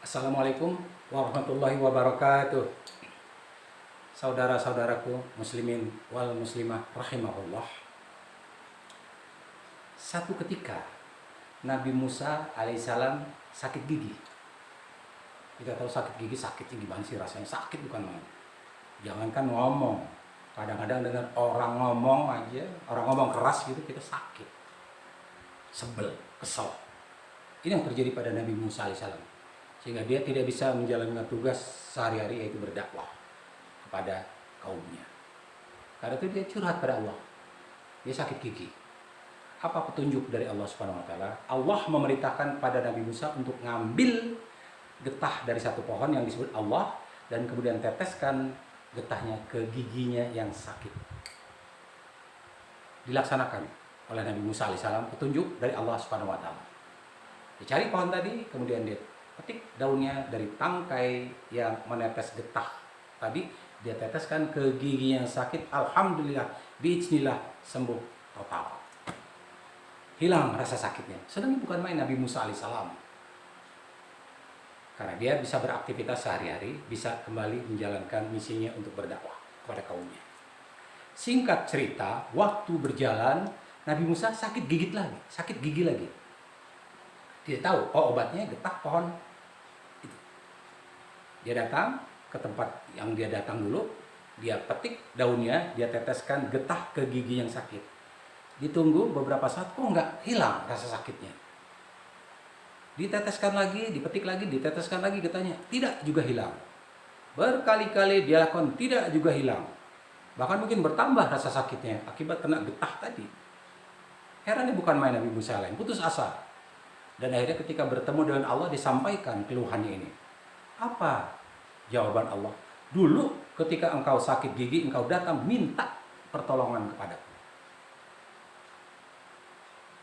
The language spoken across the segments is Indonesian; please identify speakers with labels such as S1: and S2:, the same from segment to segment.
S1: Assalamualaikum warahmatullahi wabarakatuh. Saudara-saudaraku muslimin wal muslimah rahimahullah. Satu ketika Nabi Musa alaihissalam sakit gigi. Kita tahu sakit gigi sakitnya gimana sih rasanya? Sakit bukan main. Jangankan ngomong. Kadang-kadang dengan orang ngomong aja, orang ngomong keras gitu kita sakit. Sebel, kesel. Ini yang terjadi pada Nabi Musa alaihissalam. Sehingga dia tidak bisa menjalankan tugas sehari-hari yaitu berdakwah kepada kaumnya. Karena itu dia curhat pada Allah. Dia sakit gigi. Apa petunjuk dari Allah Subhanahu wa taala? Allah memerintahkan pada Nabi Musa untuk ngambil getah dari satu pohon yang disebut Allah dan kemudian teteskan getahnya ke giginya yang sakit. Dilaksanakan oleh Nabi Musa alaihissalam petunjuk dari Allah Subhanahu wa taala. Dicari pohon tadi, kemudian dia petik daunnya dari tangkai yang menetes getah tadi, dia teteskan ke gigi yang sakit. Alhamdulillah, biiznillah sembuh total, hilang rasa sakitnya. Sedang bukan main Nabi Musa alaihissalam, karena dia bisa beraktivitas sehari-hari, bisa kembali menjalankan misinya untuk berdakwah kepada kaumnya. Singkat cerita, waktu berjalan, Nabi Musa sakit gigit lagi, sakit gigi lagi. Dia tahu, oh obatnya getah pohon itu. Dia datang ke tempat yang dia datang dulu, dia petik daunnya, dia teteskan getah ke gigi yang sakit. Ditunggu beberapa saat, kok nggak hilang rasa sakitnya. Diteteskan lagi, dipetik lagi, diteteskan lagi getahnya, tidak juga hilang. Berkali-kali dia lakukan, tidak juga hilang. Bahkan mungkin bertambah rasa sakitnya akibat kena getah tadi. Herannya bukan main Nabi Musa lain, putus asa. Dan akhirnya ketika bertemu dengan Allah disampaikan keluhannya ini. Apa jawaban Allah? Dulu ketika engkau sakit gigi, engkau datang minta pertolongan kepadaku.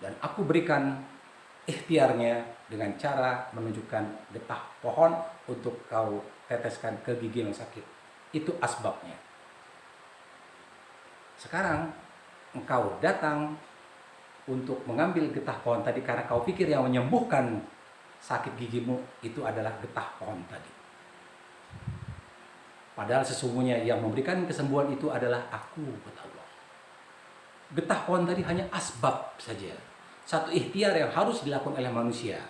S1: Dan aku berikan ikhtiarnya dengan cara menunjukkan getah pohon untuk kau teteskan ke gigi yang sakit. Itu asbabnya. Sekarang engkau datang untuk mengambil getah pohon tadi karena kau pikir yang menyembuhkan sakit gigimu itu adalah getah pohon tadi. Padahal sesungguhnya yang memberikan kesembuhan itu adalah aku, kata Allah. Getah pohon tadi hanya asbab saja. Satu ikhtiar yang harus dilakukan oleh manusia.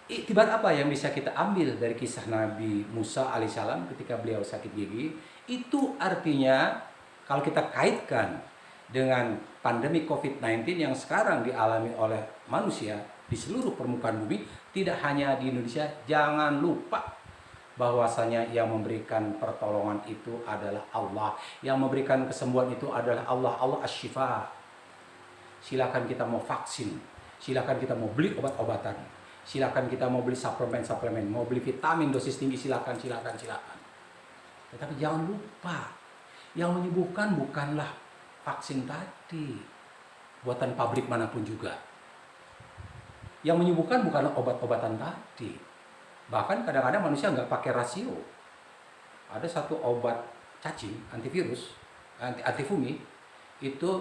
S1: Iktibar apa yang bisa kita ambil dari kisah Nabi Musa alaihissalam ketika beliau sakit gigi? Itu artinya kalau kita kaitkan dengan pandemi COVID-19 yang sekarang dialami oleh manusia di seluruh permukaan bumi, tidak hanya di Indonesia, jangan lupa bahwasanya yang memberikan pertolongan itu adalah Allah, yang memberikan kesembuhan itu adalah Allah. Allah asy-syifa. Silakan kita mau vaksin, silakan kita mau beli obat-obatan, silakan kita mau beli suplemen, mau beli vitamin dosis tinggi, silakan. Tetapi jangan lupa, yang menyembuhkan bukanlah vaksin tadi, buatan pabrik manapun juga. Yang menyembuhkan bukanlah obat-obatan tadi. Bahkan kadang-kadang manusia nggak pakai rasio. Ada satu obat cacing, antivirus, antifungi, itu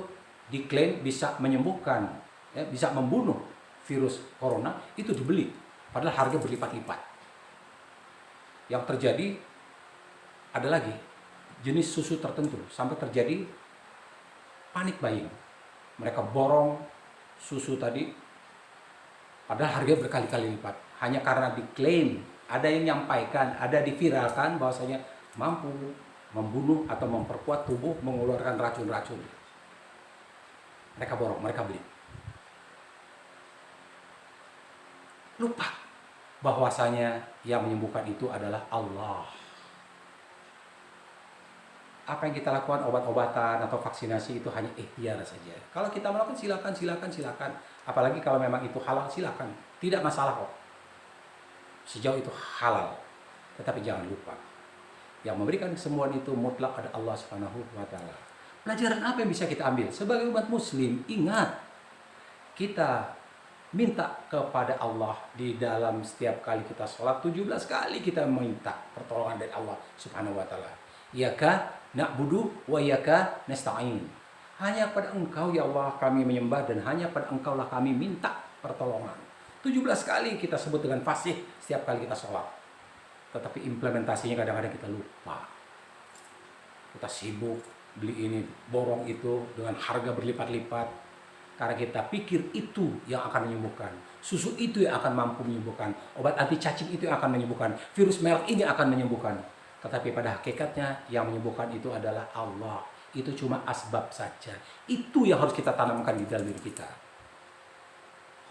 S1: diklaim bisa menyembuhkan, ya, bisa membunuh virus corona, itu dibeli. Padahal harga berlipat-lipat. Yang terjadi ada lagi jenis susu tertentu sampai terjadi panic buying. Mereka borong susu tadi, padahal harga berkali-kali lipat. Hanya karena diklaim, ada yang menyampaikan, ada diviralkan bahwasanya mampu membunuh atau memperkuat tubuh, mengeluarkan racun-racun. Mereka borong, mereka beli. Lupa bahwasanya yang menyembuhkan itu adalah Allah. Apa yang kita lakukan, obat-obatan atau vaksinasi, itu hanya ikhtiar saja. Kalau kita melakukan, silakan. Apalagi kalau memang itu halal, silakan. Tidak masalah kok. Sejauh itu halal. Tetapi jangan lupa, yang memberikan kesembuhan itu mutlak ada Allah Subhanahu wa taala. Pelajaran apa yang bisa kita ambil? Sebagai umat muslim, ingat, kita minta kepada Allah di dalam setiap kali kita sholat, 17 kali kita minta pertolongan dari Allah Subhanahu wa taala. Iyyaka na'budu wa iyyaka nasta'in. Hanya pada Engkau ya Allah kami menyembah, dan hanya pada Engkau lah kami minta pertolongan. 17 kali kita sebut dengan fasih setiap kali kita sholat. Tetapi implementasinya kadang-kadang kita lupa. Kita sibuk beli ini, borong itu dengan harga berlipat-lipat. Karena kita pikir itu yang akan menyembuhkan. Susu itu yang akan mampu menyembuhkan. Obat anti cacing itu yang akan menyembuhkan. Virus merek ini akan menyembuhkan. Tetapi pada hakikatnya yang menyembuhkan itu adalah Allah. Itu cuma asbab saja. Itu yang harus kita tanamkan di dalam diri kita.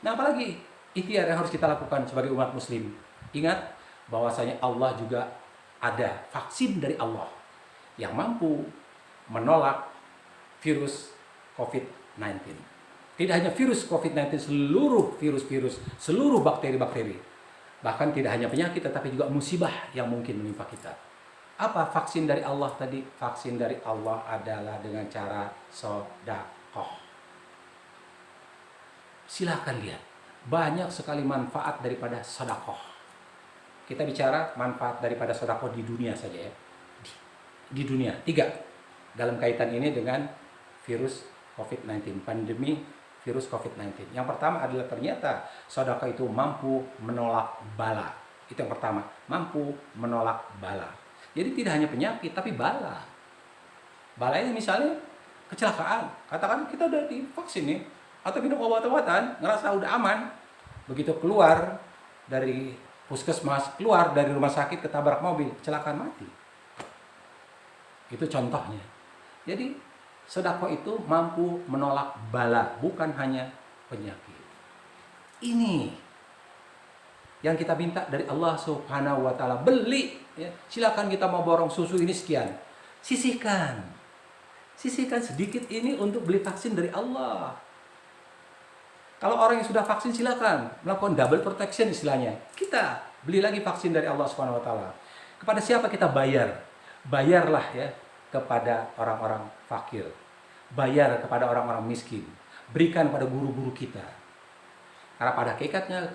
S1: Nah, apalagi ikhtiar yang harus kita lakukan sebagai umat muslim. Ingat bahwasanya Allah juga ada vaksin dari Allah yang mampu menolak virus COVID-19. Tidak hanya virus COVID-19, seluruh virus-virus, seluruh bakteri-bakteri. Bahkan tidak hanya penyakit, tetapi juga musibah yang mungkin menimpa kita. Apa vaksin dari Allah tadi? Vaksin dari Allah adalah dengan cara sedekah. Silakan lihat, banyak sekali manfaat daripada sedekah. Kita bicara manfaat daripada sedekah di dunia saja ya. Di dunia, 3 dalam kaitan ini dengan virus COVID-19, pandemi virus COVID-19. Yang pertama adalah ternyata sedekah itu mampu menolak bala. Itu yang pertama, mampu menolak bala. Jadi tidak hanya penyakit, tapi bala. Bala ini misalnya kecelakaan. Katakan kita udah divaksin nih, atau minum obat-obatan, ngerasa udah aman. Begitu keluar dari puskesmas, keluar dari rumah sakit, ketabrak mobil, kecelakaan mati. Itu contohnya. Jadi sedekah itu mampu menolak bala, bukan hanya penyakit. Ini yang kita minta dari Allah Subhanahu wa taala. Beli ya. Silakan kita mau borong susu ini sekian. Sisihkan sedikit ini untuk beli vaksin dari Allah. Kalau orang yang sudah vaksin silakan melakukan double protection istilahnya. Kita beli lagi vaksin dari Allah Subhanahu wa taala. Kepada siapa kita bayar? Bayarlah ya kepada orang-orang fakir. Bayar kepada orang-orang miskin. Berikan pada guru-guru kita. Karena pada hakikatnya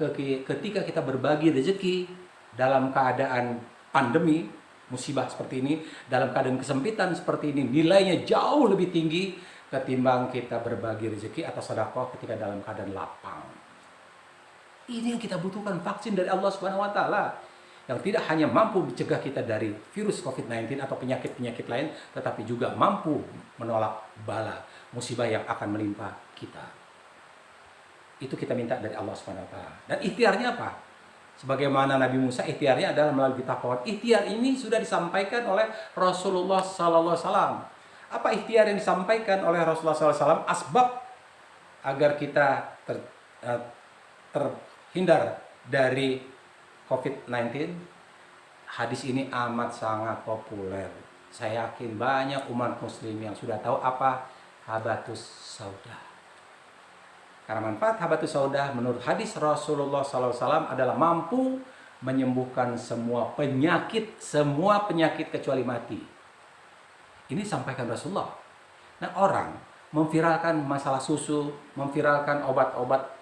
S1: ketika kita berbagi rezeki dalam keadaan pandemi, musibah seperti ini, dalam keadaan kesempitan seperti ini, nilainya jauh lebih tinggi ketimbang kita berbagi rezeki atau sedekah ketika dalam keadaan lapang. Ini yang kita butuhkan, vaksin dari Allah Subhanahu wa taala yang tidak hanya mampu mencegah kita dari virus COVID-19 atau penyakit-penyakit lain, tetapi juga mampu menolak bala, musibah yang akan menimpa kita. Itu kita minta dari Allah Subhanahu wa taala. Dan ikhtiarnya apa? Sebagaimana Nabi Musa, ikhtiarnya adalah melalui taqwa. Ikhtiar ini sudah disampaikan oleh Rasulullah sallallahu alaihi wasallam. Apa ikhtiar yang disampaikan oleh Rasulullah sallallahu alaihi wasallam? Asbab agar kita terhindar dari COVID-19. Hadis ini amat sangat populer. Saya yakin banyak umat muslim yang sudah tahu apa habatus sauda. Karena manfaat habatus sauda menurut hadis Rasulullah SAW adalah mampu menyembuhkan semua penyakit kecuali mati. Ini disampaikan Rasulullah. Nah, orang memviralkan masalah susu, memviralkan obat-obat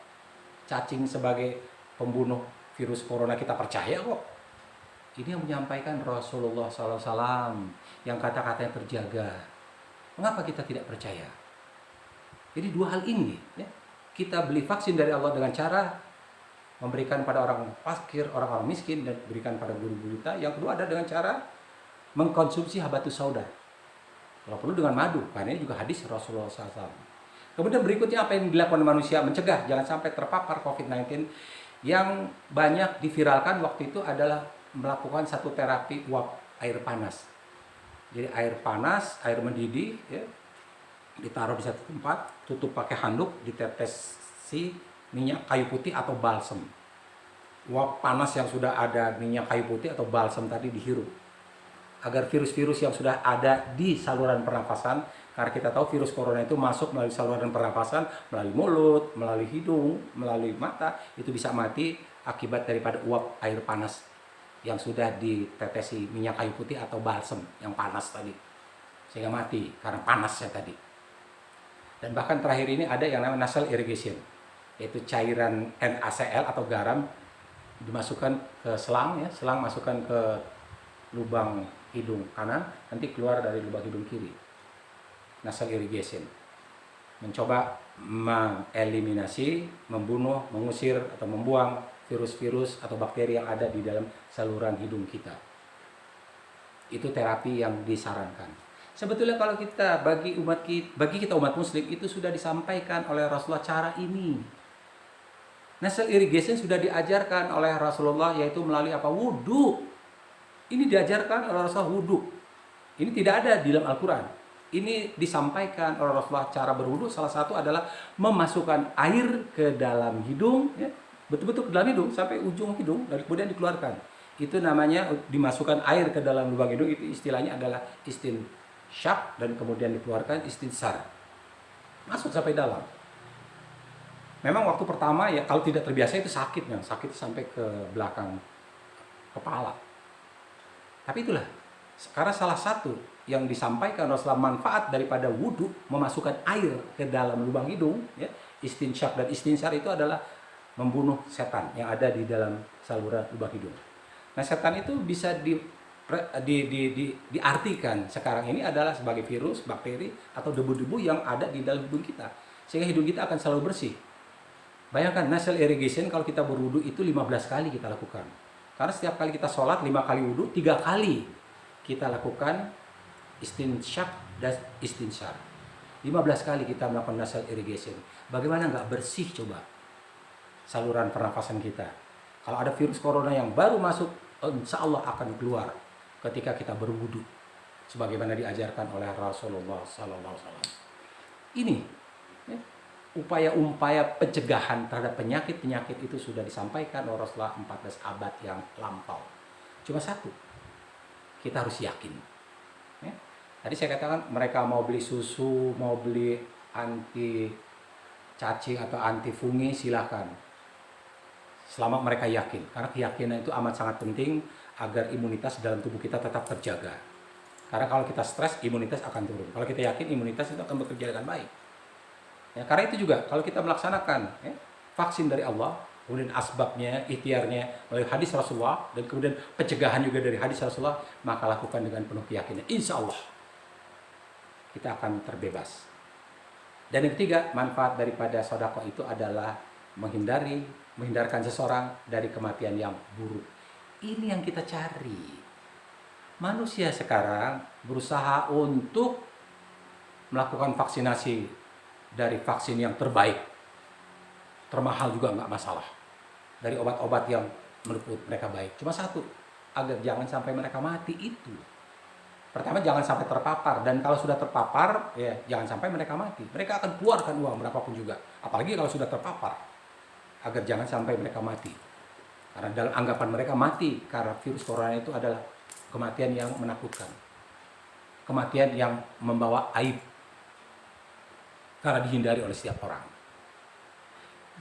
S1: cacing sebagai pembunuh virus corona, kita percaya kok. Ini yang menyampaikan Rasulullah SAW yang kata-katanya terjaga. Mengapa kita tidak percaya? Jadi 2 hal ini ya. Kita beli vaksin dari Allah dengan cara memberikan pada orang fakir, orang-orang miskin, dan berikan pada guru-guru kita. Yang kedua ada dengan cara mengkonsumsi habatus sauda. Kalau perlu dengan madu, karena ini juga hadis Rasulullah SAW. Kemudian berikutnya apa yang dilakukan manusia mencegah jangan sampai terpapar COVID-19. Yang banyak diviralkan waktu itu adalah melakukan satu terapi uap air panas. Jadi air panas, air mendidih ya, ditaruh di satu tempat, tutup pakai handuk, ditetesi minyak kayu putih atau balsem. Uap panas yang sudah ada minyak kayu putih atau balsem tadi dihirup. Agar virus-virus yang sudah ada di saluran pernafasan, karena kita tahu virus corona itu masuk melalui saluran pernafasan, melalui mulut, melalui hidung, melalui mata, itu bisa mati akibat daripada uap air panas yang sudah ditetesi minyak kayu putih atau balsem yang panas tadi. Sehingga mati karena panasnya tadi. Dan bahkan terakhir ini ada yang namanya nasal irrigation, yaitu cairan NaCl atau garam dimasukkan ke selang ya, selang masukkan ke lubang hidung kanan, nanti keluar dari lubang hidung kiri. Nasal irrigation. mencoba mengeliminasi, membunuh, mengusir atau membuang virus-virus atau bakteri yang ada di dalam saluran hidung kita. Itu terapi yang disarankan. Sebetulnya kalau kita bagi kita umat muslim itu sudah disampaikan oleh Rasulullah cara ini. Nasal irrigation sudah diajarkan oleh Rasulullah, yaitu melalui apa? Wudu. Ini diajarkan oleh Rasulullah, wudu. Ini tidak ada di dalam Al-Quran. Ini disampaikan oleh Rasulullah cara berwudu. Salah satu adalah memasukkan air ke dalam hidung, ya, betul-betul ke dalam hidung sampai ujung hidung, dan kemudian dikeluarkan. Itu namanya dimasukkan air ke dalam lubang hidung. Itu istilahnya adalah istinsyaq, dan kemudian dikeluarkan istinsar. Masuk sampai dalam. Memang waktu pertama ya kalau tidak terbiasa itu sakitnya, sakit sampai ke belakang kepala. Tapi itulah, karena salah satu yang disampaikan Rasulullah manfaat daripada wudhu, memasukkan air ke dalam lubang hidung, ya, istinsyaq dan istinsar itu adalah membunuh setan yang ada di dalam saluran lubang hidung. Nah, setan itu bisa diartikan sekarang ini adalah sebagai virus, bakteri, atau debu-debu yang ada di dalam hidung kita. Sehingga hidung kita akan selalu bersih. Bayangkan nasal irrigation kalau kita berwudu itu 15 kali kita lakukan. Karena setiap kali kita sholat 5 kali wudu, 3 kali kita lakukan istinsyaq dan istinsar. 15 kali kita melakukan nasal irrigation. Bagaimana nggak bersih coba saluran pernafasan kita. Kalau ada virus corona yang baru masuk, insya Allah akan keluar ketika kita berwudu. Sebagaimana diajarkan oleh Rasulullah SAW. Ini ya, upaya-upaya pencegahan terhadap penyakit-penyakit itu sudah disampaikan oleh Rasulullah 14 abad yang lampau. Cuma satu, kita harus yakin. Ya. Tadi saya katakan mereka mau beli susu, mau beli anti cacing atau anti fungi, silahkan. Selama mereka yakin, karena keyakinan itu amat sangat penting agar imunitas dalam tubuh kita tetap terjaga. Karena kalau kita stres, imunitas akan turun. Kalau kita yakin, imunitas itu akan bekerja dengan baik. Ya, karena itu juga kalau kita melaksanakan ya, vaksin dari Allah, kemudian asbabnya, ikhtiarnya melalui hadis Rasulullah, dan kemudian pencegahan juga dari hadis Rasulullah, maka lakukan dengan penuh keyakinan. Insya Allah kita akan terbebas. Dan yang ketiga, manfaat daripada sedekah itu adalah menghindarkan seseorang dari kematian yang buruk. Ini yang kita cari. Manusia sekarang berusaha untuk melakukan vaksinasi dari vaksin yang terbaik, termahal juga nggak masalah, dari obat-obat yang menurut mereka baik. Cuma satu, agar jangan sampai mereka mati itu. Pertama, jangan sampai terpapar, dan kalau sudah terpapar, ya jangan sampai mereka mati. Mereka akan keluarkan uang berapapun juga, apalagi kalau sudah terpapar, agar jangan sampai mereka mati. Karena dalam anggapan mereka mati karena virus corona itu adalah kematian yang menakutkan, kematian yang membawa aib, karena dihindari oleh setiap orang.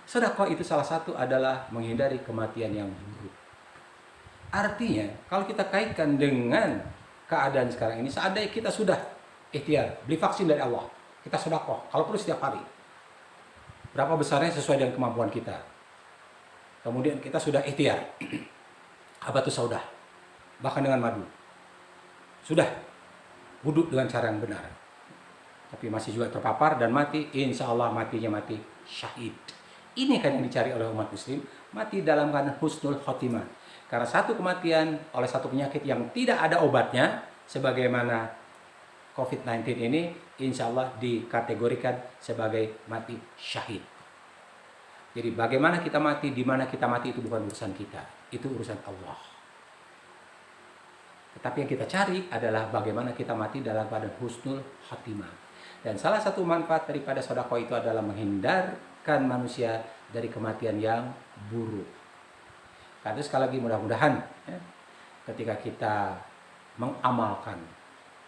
S1: Sedekah itu salah satu adalah menghindari kematian yang buruk. Artinya, kalau kita kaitkan dengan keadaan sekarang ini, seandainya kita sudah ikhtiar, beli vaksin dari Allah, kita sedekah, kalau perlu setiap hari. Berapa besarnya sesuai dengan kemampuan kita. Kemudian kita sudah ikhtiar, habatus saudah, bahkan dengan madu. Sudah wudu dengan cara yang benar. Tapi masih juga terpapar dan mati, insya Allah matinya mati syahid. Ini kan yang dicari oleh umat muslim, mati dalam keadaan husnul khotimah. Karena satu kematian oleh satu penyakit yang tidak ada obatnya, sebagaimana COVID-19 ini, insya Allah dikategorikan sebagai mati syahid. Jadi bagaimana kita mati, di mana kita mati itu bukan urusan kita, itu urusan Allah. Tetapi yang kita cari adalah bagaimana kita mati dalam keadaan husnul khotimah. Dan salah satu manfaat daripada sedekah itu adalah menghindarkan manusia dari kematian yang buruk. Karena sekali lagi mudah-mudahan ya, ketika kita mengamalkan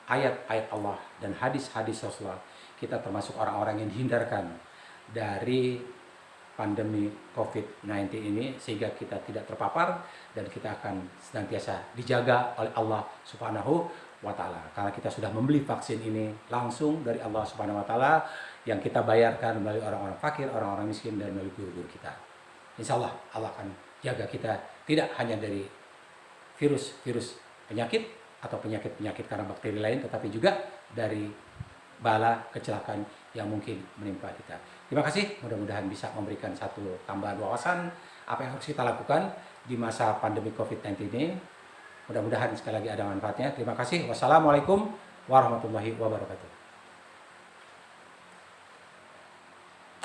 S1: ayat-ayat Allah dan hadis-hadis Rasulullah, kita termasuk orang-orang yang dihindarkan dari pandemi COVID-19 ini, sehingga kita tidak terpapar dan kita akan senantiasa dijaga oleh Allah Subhanahu wa ta'ala. Karena kita sudah membeli vaksin ini langsung dari Allah Subhanahu wa ta'ala, yang kita bayarkan melalui orang-orang fakir, orang-orang miskin, dan melalui guru-guru kita. Insya Allah Allah akan jaga kita tidak hanya dari virus-virus penyakit atau penyakit-penyakit karena bakteri lain, tetapi juga dari bala kecelakaan yang mungkin menimpa kita. Terima kasih, mudah-mudahan bisa memberikan satu tambahan wawasan apa yang harus kita lakukan di masa pandemi COVID-19 ini. Mudah-mudahan sekali lagi ada manfaatnya. Terima kasih. Wassalamualaikum warahmatullahi wabarakatuh.